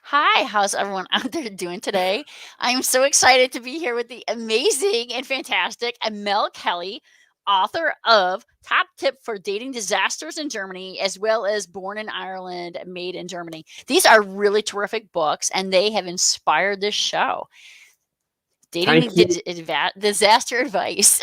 Hi, how's everyone out there doing today? I'm so excited to be here with the amazing and fantastic Mel Kelly, author of Top Tip for Dating Disasters in Germany, as well as Born in Ireland, Made in Germany. These are really terrific books, and they have inspired this show. Dating Thank you. disaster advice.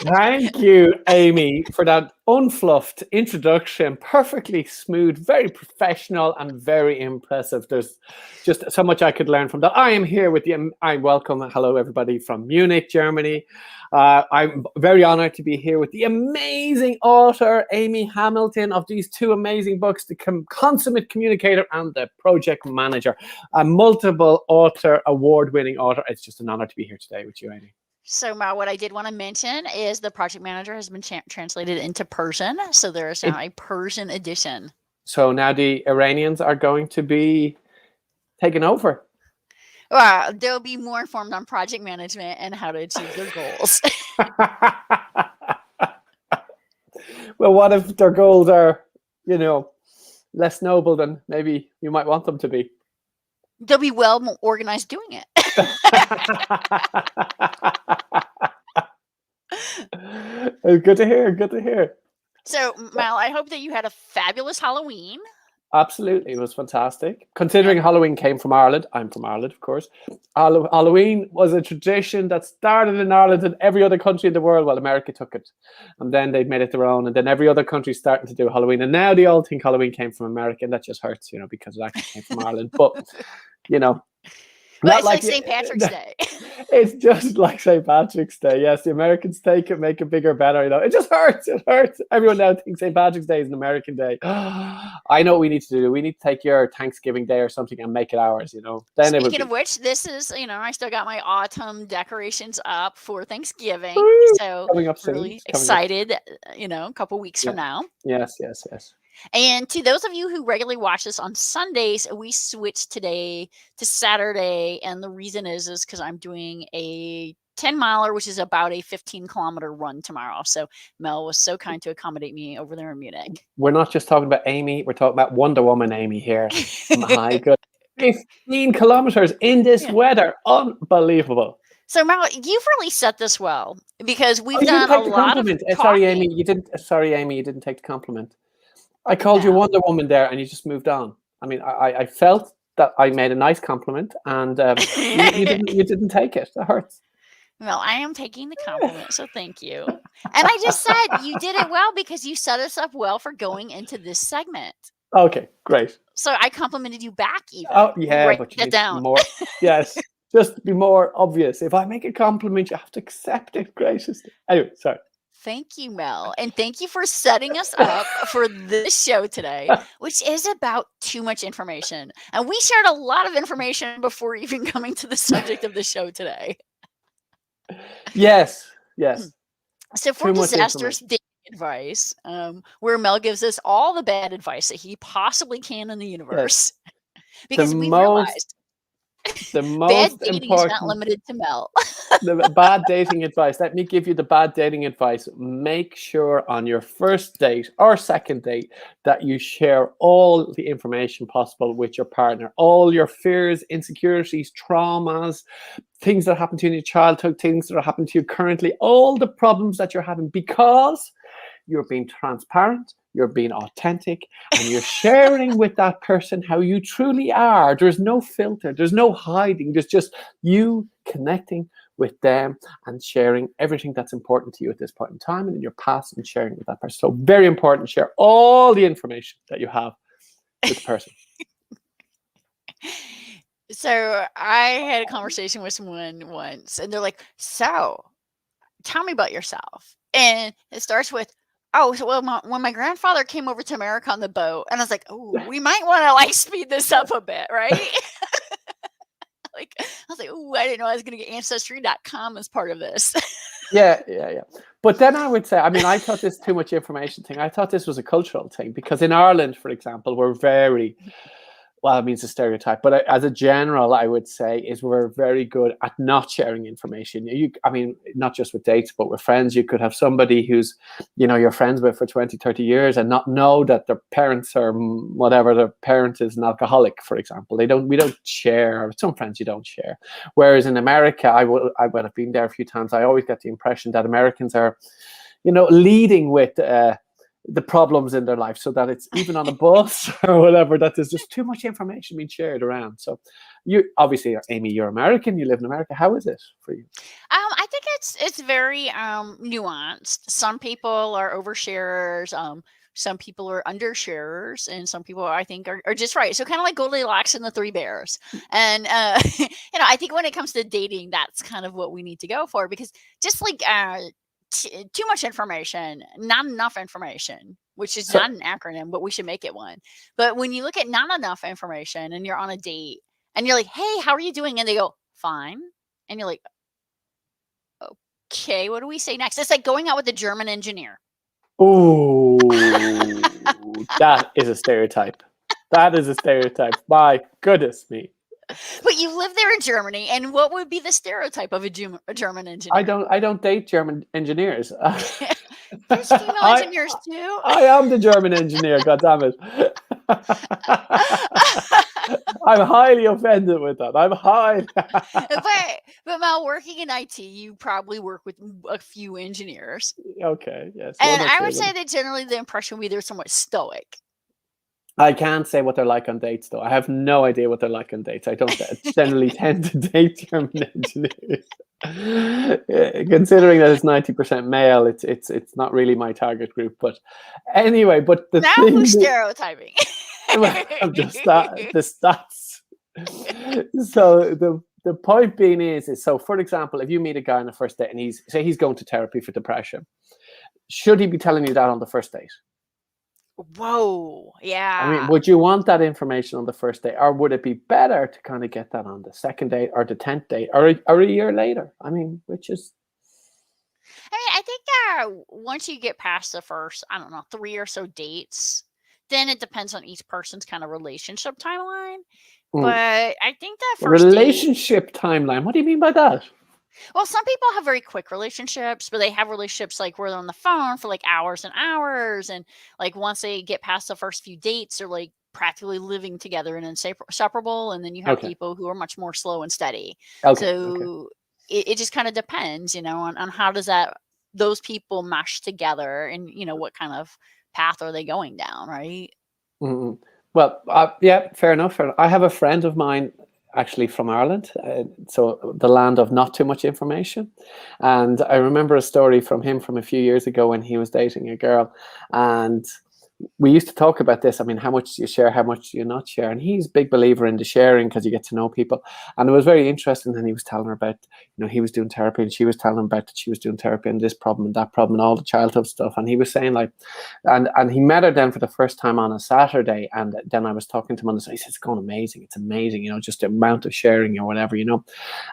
Thank you, Amy, for that unfluffed introduction. Perfectly smooth, very professional, and very impressive. There's just so much I could learn from that. I am here with you. I'm welcome. Hello, everybody from Munich, Germany. I'm very honored to be here with the amazing author, Amy Hamilton, of these two amazing books, The Consummate Communicator and The Project Manager, a multiple author, award-winning author. It's just an honor to be here today with you, Amy. So, what I did want to mention is the project manager has been translated into Persian. So there is now a Persian edition. So now the Iranians are going to be taken over. Well, they'll be more informed on project management and how to achieve their goals. Well, what if their goals are, less noble than maybe you might want them to be? They'll be well organized doing it. Good to hear. Good to hear. So, Mal, I hope that you had a fabulous Halloween. Absolutely. It was fantastic. Considering Halloween came from Ireland, I'm from Ireland, of course. Halloween was a tradition that started in Ireland and every other country in the world. Well, America took it. And then they made it their own. And then every other country starting to do Halloween. And now they all think Halloween came from America. And that just hurts, because it actually came from Ireland. But, Well, it's like St. Patrick's Day. It's just like St. Patrick's Day. Yes, the Americans take it, make it bigger, better. It just hurts. It hurts. Everyone now thinks St. Patrick's Day is an American day. I know what we need to do. We need to take your Thanksgiving Day or something and make it ours. Then Speaking of which, this is I still got my autumn decorations up for Thanksgiving. So coming up soon. Really excited. A couple weeks from now. Yes. And to those of you who regularly watch this on Sundays, we switched today to Saturday. And the reason is because I'm doing a 10-miler, which is about a 15-kilometer run tomorrow. So Mel was so kind to accommodate me over there in Munich. We're not just talking about Amy. We're talking about Wonder Woman Amy here. My God. 15 kilometers in this weather. Unbelievable. So, Mal, you've really set this well because we've done a lot of talking. Sorry, Amy, you didn't take the compliment. I called you Wonder Woman there, and you just moved on. I mean, I felt that I made a nice compliment, and you didn't take it. That hurts. Well, I am taking the compliment, so thank you. And I just said you did it well because you set us up well for going into this segment. Okay, great. So I complimented you back even. Oh, yeah, but you need down. More. Yes, just be more obvious. If I make a compliment, you have to accept it graciously. Anyway, sorry. Thank you, Mel. And thank you for setting us up for this show today, which is about too much information. And we shared a lot of information before even coming to the subject of the show today. Yes. So for Disastrous dating advice, where Mel gives us all the bad advice that he possibly can in the universe. Yes. Because we realized the most bad dating important, is not limited to Mel. The bad dating advice. Let me give you the bad dating advice. Make sure on your first date or second date that you share all the information possible with your partner. All your fears, insecurities, traumas, things that happened to you in your childhood, things that are happening to you currently, all the problems that you're having, because you're being transparent, you're being authentic, and you're sharing with that person how you truly are. There's no filter, there's no hiding, there's just you connecting with them and sharing everything that's important to you at this point in time and in your past and sharing with that person. So very important, share all the information that you have with the person. So I had a conversation with someone once and they're like, so tell me about yourself. And it starts with, oh, so when my grandfather came over to America on the boat, and I was like, oh, we might want to speed this up a bit, right? I was like, oh, I didn't know I was going to get Ancestry.com as part of this. Yeah. But then I would say, I thought this too much information thing. I thought this was a cultural thing because in Ireland, for example, we're very well, it means a stereotype, but as a general, I would say is we're very good at not sharing information. I mean, not just with dates, but with friends. You could have somebody who's, you're friends with for 20, 30 years and not know that their parents or whatever, their parent is an alcoholic, for example. We don't share, or some friends you don't share. Whereas in America, I would have been there a few times. I always get the impression that Americans are, leading with, the problems in their life, so that it's even on a bus or whatever, that there's just too much information being shared around. So you obviously, Amy, you're American, you live in America. How is it for you? I think it's very nuanced. Some people are oversharers. Some people are undersharers, and some people I think are just right. So kind of like Goldilocks and the Three Bears. And I think when it comes to dating, that's kind of what we need to go for, because just like too much information, not enough information, which is So, not an acronym, but we should make it one. But when you look at not enough information and you're on a date and you're like, "Hey, how are you doing?" and they go, "Fine," and you're like, "Okay, what do we say next?" It's like going out with a German engineer. ooh, that is a stereotype. That is a stereotype. My goodness me. But you live there in Germany, and what would be the stereotype of a German engineer? I don't date German engineers. There's female I engineers too. I am the German engineer. God damn it! I'm highly offended with that. I'm high. but while working in IT, you probably work with a few engineers. Okay, yes. And One or I two would of them. say that generally the impression would be they're somewhat stoic. I can't say what they're like on dates, though. I have no idea what they're like on dates. I don't generally tend to date German engineers. Considering that it's 90% male, it's not really my target group. But anyway, but the Now thing who's that, stereotyping? I'm just the stats. So the point being is so, for example, if you meet a guy on the first date and he's going to therapy for depression, should he be telling you that on the first date? Whoa, yeah. I mean, would you want that information on the first date, or would it be better to kind of get that on the second date or the 10th date or a year later? I mean, which is... I mean, I think once you get past the first, I don't know, 3 or so dates, then it depends on each person's kind of relationship timeline. But I think that first date, relationship timeline. What do you mean by that? well, some people have very quick relationships, but they have relationships like where they're on the phone for like hours and hours. And like once they get past the first few dates, they're like practically living together and inseparable. And then you have Okay. people who are much more slow and steady. Okay. So it just kind of depends, on how does those people mesh together, and, what kind of path are they going down, right? Mm-hmm. Well, yeah, fair enough. I have a friend of mine actually from Ireland, so the land of not too much information. And I remember a story from him from a few years ago when he was dating a girl, and we used to talk about this. I mean, how much do you share, how much do you not share? And he's a big believer in the sharing because you get to know people. And it was very interesting. And he was telling her about, he was doing therapy, and she was telling him about that she was doing therapy and this problem and that problem and all the childhood stuff. And he was saying like, and he met her then for the first time on a Saturday. And then I was talking to him on the side. He said, it's going amazing. It's amazing, just the amount of sharing or whatever,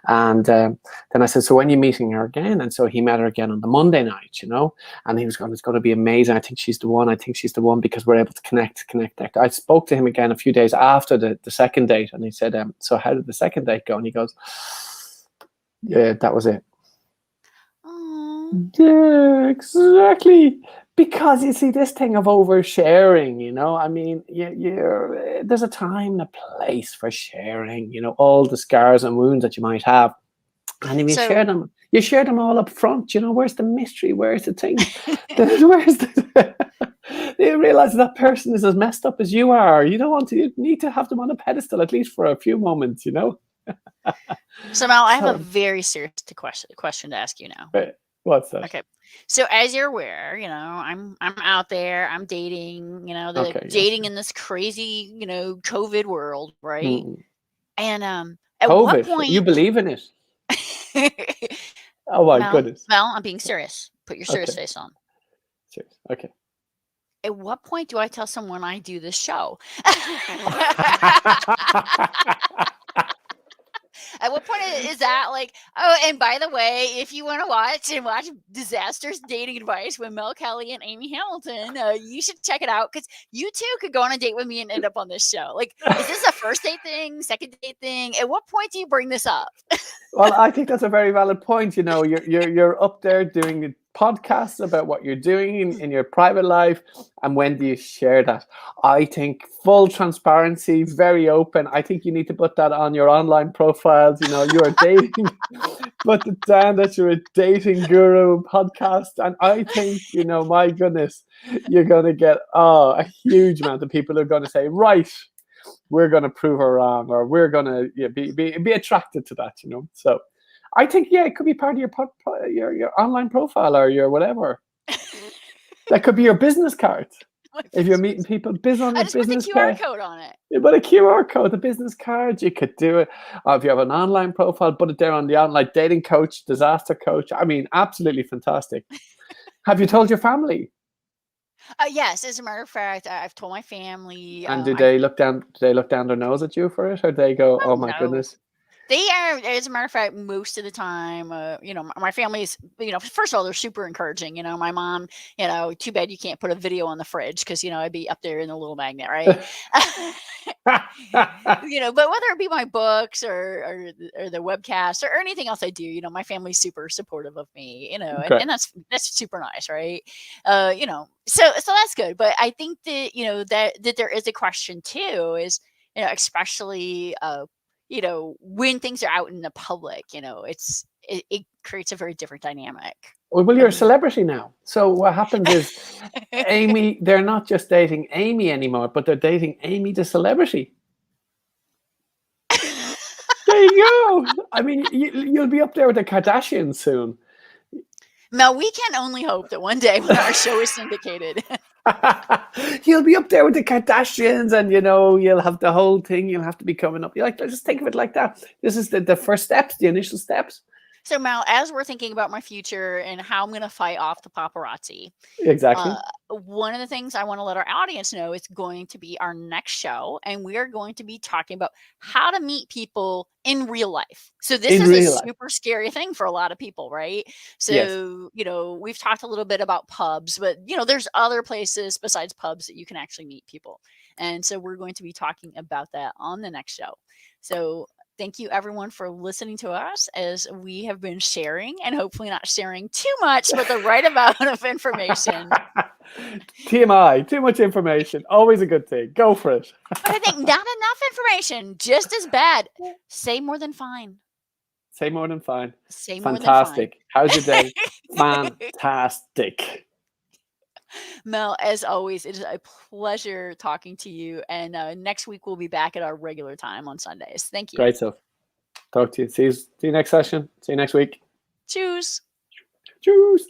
And then I said, so when are you meeting her again? And so he met her again on the Monday night, and he was going, it's going to be amazing. I think she's the one. I think she's the one, because we're able to connect. I spoke to him again a few days after the second date, and he said, so how did the second date go? And he goes, yeah, that was it. Aww. Yeah, exactly. Because you see this thing of oversharing, I mean, there's a time and a place for sharing, all the scars and wounds that you might have. And if you share them all up front, where's the mystery? Where's the thing? You realize that person is as messed up as you are. You need to have them on a pedestal, at least for a few moments, So Mal, I have a very serious question to ask you now. What's that? Okay. So as you're aware, I'm out there, I'm dating, dating in this crazy, COVID world, right? And at COVID, what point you believe in it? Oh my goodness. Mel, I'm being serious. Put your serious face on. Serious. Okay. At what point do I tell someone I do this show? At what point is that like, oh, and by the way, if you want to watch Disastrous Dating Advice with Mel Kelly and Amy Hamilton, you should check it out because you too could go on a date with me and end up on this show. Like, is this a first date thing, second date thing? At what point do you bring this up? Well, I think that's a very valid point. You're up there doing podcasts about what you're doing in your private life, and when do you share that? I think full transparency, very open. I think you need to put that on your online profiles. You're dating, put it down that you're a dating guru podcast, and I think my goodness, you're going to get a huge amount of people who are going to say, right, we're going to prove her wrong, or we're going to be attracted to that, So I think, it could be part of your online profile or your whatever. That could be your business card. If you're meeting people, on I your just put the business QR card. code on it. You put a QR code, the business card. You could do it. If you have an online profile, put it there on the online dating coach, disaster coach. I mean, absolutely fantastic. Have you told your family? Yes, as a matter of fact, I've told my family. And do they look down? Do they look down their nose at you for it, or do they go, "Oh my goodness"? They are, as a matter of fact, most of the time, my family's, first of all, they're super encouraging. My mom, too bad you can't put a video on the fridge because, I'd be up there in the little magnet, right? But whether it be my books or the webcast or anything else I do, my family's super supportive of me, and that's super nice, right? So that's good. But I think that, that there is a question too, is, especially, when things are out in the public, it creates a very different dynamic. Well, you're a celebrity now. So what happens is Amy, they're not just dating Amy anymore, but they're dating Amy the celebrity. There you go. I mean, you'll be up there with the Kardashians soon. Mel, we can only hope that one day when our show is syndicated, you'll be up there with the Kardashians, and you'll have the whole thing. You'll have to be coming up. You're like, just think of it like that. This is the first steps, the initial steps. So, Mel, as we're thinking about my future and how I'm going to fight off the paparazzi, exactly. One of the things I want to let our audience know is going to be our next show, and we are going to be talking about how to meet people in real life. So this is a super scary thing for a lot of people, right? So, yes. We've talked a little bit about pubs, but, there's other places besides pubs that you can actually meet people. And so we're going to be talking about that on the next show. So thank you, everyone, for listening to us as we have been sharing, and hopefully not sharing too much, but the right amount of information. TMI, too much information. Always a good thing. Go for it. But I think not enough information, just as bad. Say more than fine. Say more than fine. Say fantastic. More than fine. How's your day? Fantastic. Mel, as always, it is a pleasure talking to you. And next week, we'll be back at our regular time on Sundays. Thank you. Great stuff. Talk to you. See you next session. See you next week. Cheers. Cheers.